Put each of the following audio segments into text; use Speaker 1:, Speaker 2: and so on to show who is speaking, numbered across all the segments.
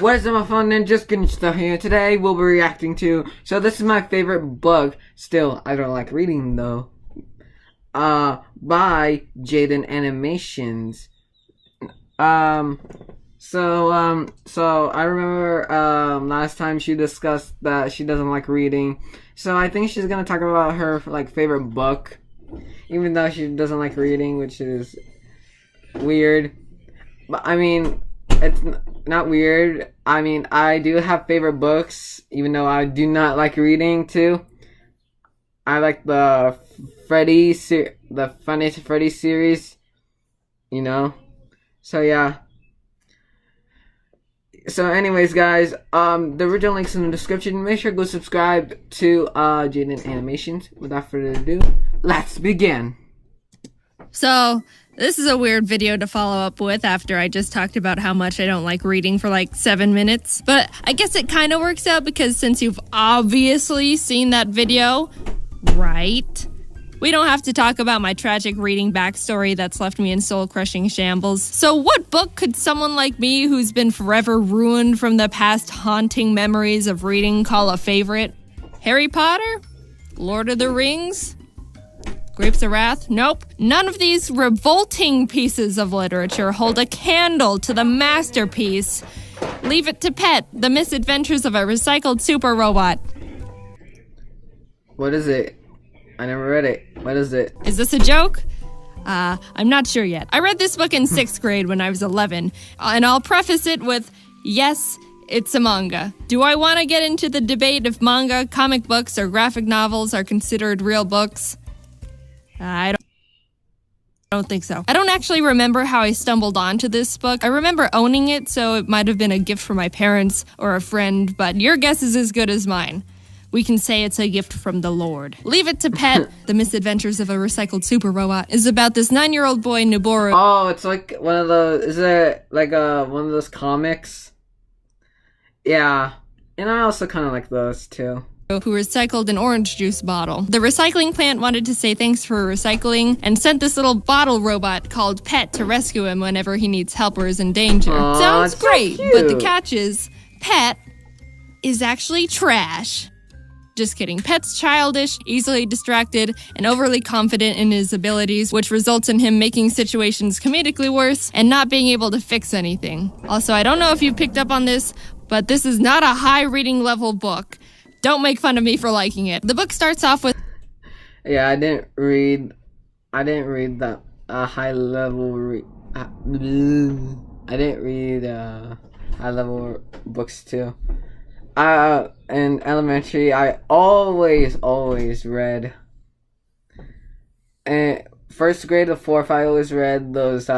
Speaker 1: What is up, my fun ninjas? Gunsta here. Today we'll be reacting to. So this is my favorite book. Still, I don't like reading though. By Jaden Animations. So I remember last time she discussed that she doesn't like reading. So I think she's gonna talk about her favorite book, even though she doesn't like reading, which is weird. But I mean, it's not weird. I mean, I do have favorite books, even though I do not like reading too. I like the Funniest Freddy series, you know. So yeah. So anyways, guys, the original link's in the description. Make sure to go subscribe to Jaden Animations. Without further ado, let's begin.
Speaker 2: So, this is a weird video to follow up with after I just talked about how much I don't like reading for like 7 minutes. But I guess it kind of works out because since you've obviously seen that video, right? We don't have to talk about my tragic reading backstory that's left me in soul-crushing shambles. So what book could someone like me who's been forever ruined from the past haunting memories of reading call a favorite? Harry Potter? Lord of the Rings? Grapes of Wrath? Nope. None of these revolting pieces of literature hold a candle to the masterpiece. Leave It to Pet, The Misadventures of a Recycled Super Robot.
Speaker 1: What is it? I never read it. What is it?
Speaker 2: Is this a joke? I'm not sure yet. I read this book in 6th grade when I was 11, and I'll preface it with, yes, it's a manga. Do I want to get into the debate if manga, comic books, or graphic novels are considered real books? I don't think so. I don't actually remember how I stumbled onto this book. I remember owning it, so it might have been a gift from my parents or a friend, but your guess is as good as mine. We can say it's a gift from the Lord. Leave It to Pet, The Misadventures of a Recycled Super Robot, is about this 9-year-old boy, Noboru.
Speaker 1: Oh, it's like one of those, is it like one of those comics? Yeah, and I also kind of like those too.
Speaker 2: Who recycled an orange juice bottle. The recycling plant wanted to say thanks for recycling and sent this little bottle robot called Pet to rescue him whenever he needs help or is in danger.
Speaker 1: Aww,
Speaker 2: Sounds great,
Speaker 1: so
Speaker 2: but the catch is, Pet is actually trash. Just kidding. Pet's childish, easily distracted, and overly confident in his abilities, which results in him making situations comedically worse and not being able to fix anything. Also, I don't know if you picked up on this, but this is not a high reading level book. Don't make fun of me for liking it. The book starts off with...
Speaker 1: Yeah, I didn't read that high level I didn't read high level books too. In elementary, I always read. And 1st grade to 4th, I always read those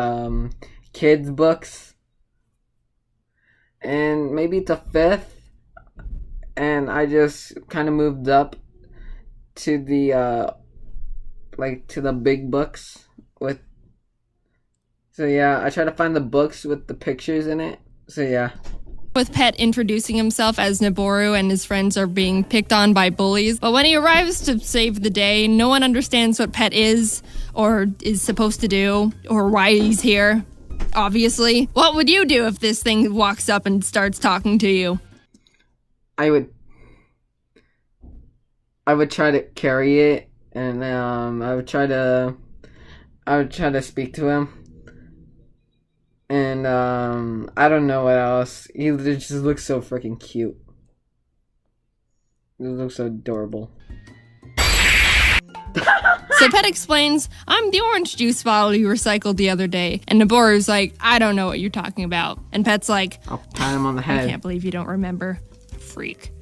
Speaker 1: kids books. And maybe to 5th, and I just kind of moved up to the to the big books with. So yeah, I try to find the books with the pictures in it. So yeah.
Speaker 2: With Pet introducing himself as Noboru and his friends are being picked on by bullies. But when he arrives to save the day, no one understands what Pet is, or is supposed to do, or why he's here. Obviously. What would you do if this thing walks up and starts talking to you?
Speaker 1: I would try to carry it, and I would try to speak to him. And, I don't know what else. He just looks so freaking cute. He looks so adorable.
Speaker 2: So Pet explains, I'm the orange juice bottle you recycled the other day. And Noboru's like, I don't know what you're talking about. And Pet's like,
Speaker 1: I'll pat him on the head.
Speaker 2: I can't believe you don't remember. Freak.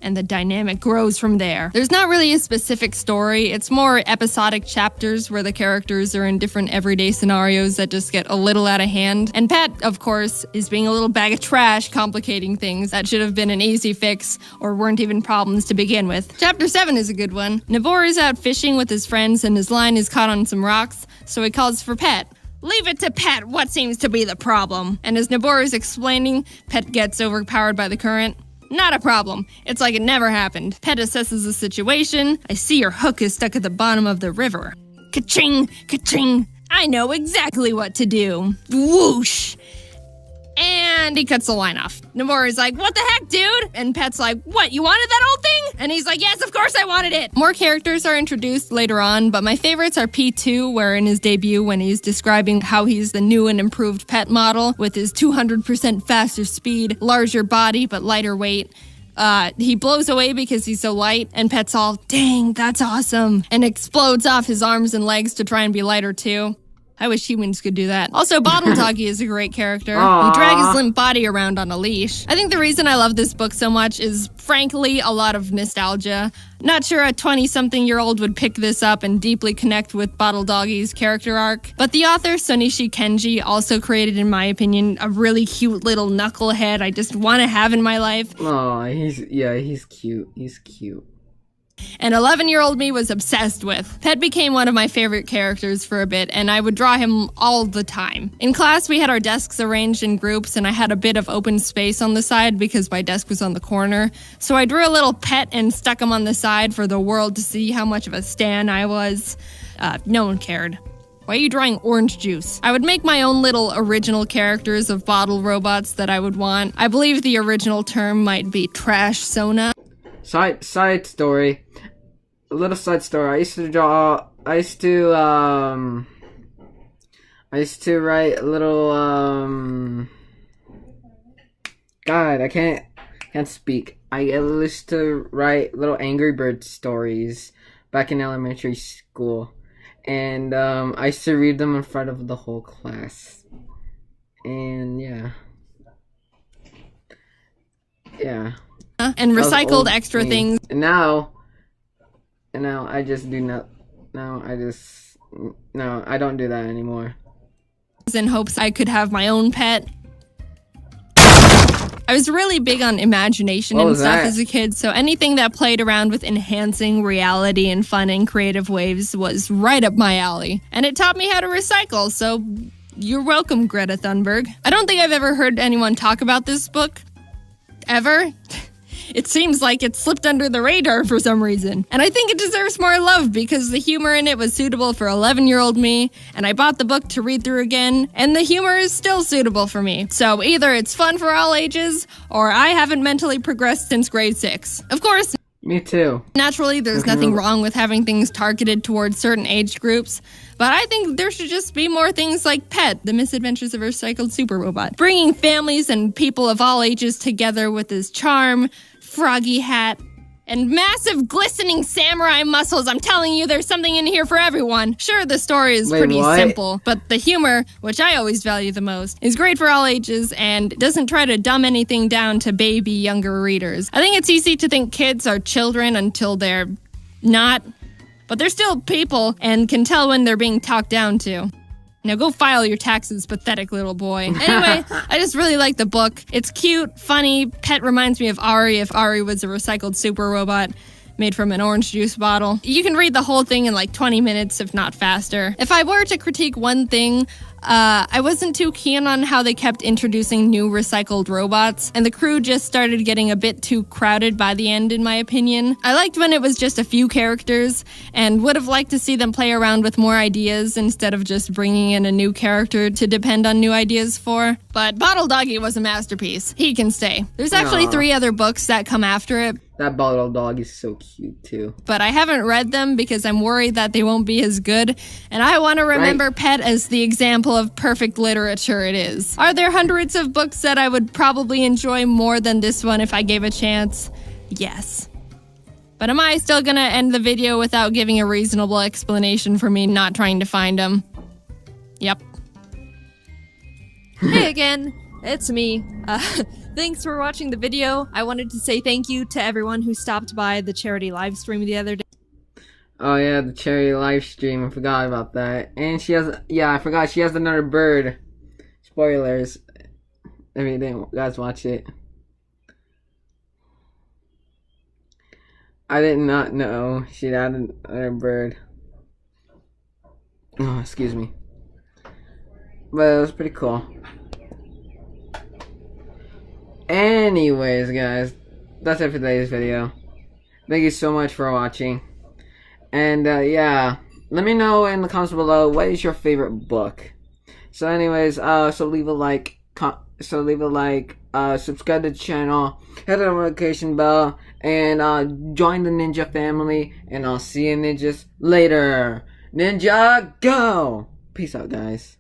Speaker 2: And the dynamic grows from there. There's not really a specific story. It's more episodic chapters where the characters are in different everyday scenarios that just get a little out of hand. And Pet, of course, is being a little bag of trash, complicating things that should have been an easy fix or weren't even problems to begin with. Chapter 7 is a good one. Noboru's out fishing with his friends and his line is caught on some rocks, so he calls for Pet. Leave it to Pet, what seems to be the problem? And as Noboru's explaining, Pet gets overpowered by the current. Not a problem. It's like it never happened. Pet assesses the situation. I see your hook is stuck at the bottom of the river. Ka-ching! Ka-ching! I know exactly what to do. Whoosh! And he cuts the line off. Nomura's like, what the heck, dude? And Pet's like, what, you wanted that old thing? And he's like, yes, of course I wanted it. More characters are introduced later on, but my favorites are P2, where in his debut, when he's describing how he's the new and improved Pet model with his 200% faster speed, larger body, but lighter weight. He blows away because he's so light, and Pet's all, dang, that's awesome, and explodes off his arms and legs to try and be lighter too. I wish humans could do that. Also, Bottle Doggy is a great character.
Speaker 1: Aww.
Speaker 2: He drags his limp body around on a leash. I think the reason I love this book so much is, frankly, a lot of nostalgia. Not sure a 20-something-year-old would pick this up and deeply connect with Bottle Doggy's character arc. But the author, Sonishi Kenji, also created, in my opinion, a really cute little knucklehead I just want to have in my life.
Speaker 1: Oh, he's cute. He's cute.
Speaker 2: And 11-year-old me was obsessed with. Pet became one of my favorite characters for a bit, and I would draw him all the time. In class, we had our desks arranged in groups, and I had a bit of open space on the side because my desk was on the corner. So I drew a little pet and stuck him on the side for the world to see how much of a stan I was. No one cared. Why are you drawing orange juice? I would make my own little original characters of bottle robots that I would want. I believe the original term might be trash Sona.
Speaker 1: Side story. A little side story. I used to write a little God, I can't speak. I used to write little Angry Bird stories back in elementary school. And I used to read them in front of the whole class. And yeah.
Speaker 2: And recycled extra things.
Speaker 1: And now I just do not. No, I don't do that anymore.
Speaker 2: In hopes I could have my own pet. I was really big on imagination and stuff as a kid, so anything that played around with enhancing reality in fun and creative ways was right up my alley. And it taught me how to recycle, so you're welcome, Greta Thunberg. I don't think I've ever heard anyone talk about this book. Ever. It seems like it slipped under the radar for some reason. And I think it deserves more love because the humor in it was suitable for 11-year-old me, and I bought the book to read through again, and the humor is still suitable for me. So either it's fun for all ages, or I haven't mentally progressed since grade 6. Of course,
Speaker 1: me too.
Speaker 2: Naturally, there's nothing wrong with having things targeted towards certain age groups, but I think there should just be more things like Pet, The Misadventures of a Recycled Super Robot, bringing families and people of all ages together with his charm, froggy hat, and massive glistening samurai muscles. I'm telling you, there's something in here for everyone. Sure, the story is pretty simple, but the humor, which I always value the most, is great for all ages and doesn't try to dumb anything down to baby younger readers. I think it's easy to think kids are children until they're not, but they're still people and can tell when they're being talked down to. Now go file your taxes, pathetic little boy. Anyway, I just really like the book. It's cute, funny. Pet reminds me of Ari if Ari was a recycled super robot made from an orange juice bottle. You can read the whole thing in like 20 minutes, if not faster. If I were to critique one thing, I wasn't too keen on how they kept introducing new recycled robots, and the crew just started getting a bit too crowded by the end, in my opinion. I liked when it was just a few characters, and would have liked to see them play around with more ideas instead of just bringing in a new character to depend on new ideas for. But Bottle Doggy was a masterpiece. He can stay. There's actually 3 other books that come after it.
Speaker 1: That bottle dog is so cute too.
Speaker 2: But I haven't read them because I'm worried that they won't be as good, and I want to remember Pet as the example of perfect literature it is. Are there hundreds of books that I would probably enjoy more than this one if I gave a chance? Yes. But am I still gonna end the video without giving a reasonable explanation for me not trying to find them? Yep.
Speaker 3: Hey again, it's me. Thanks for watching the video. I wanted to say thank you to everyone who stopped by the charity live stream the other day.
Speaker 1: Oh yeah, the charity live stream. I forgot about that. And she has, I forgot she has another bird. Spoilers. If you didn't guys watch it. I did not know she had another bird. Oh, excuse me. But it was pretty cool. Anyways, guys, that's it for today's video. Thank you so much for watching. And, yeah, let me know in the comments below, what is your favorite book? So anyways, so leave a like So leave a like, subscribe to the channel, hit the notification bell, and join the ninja family. And I'll see you ninjas later. Ninja, go! Peace out, guys.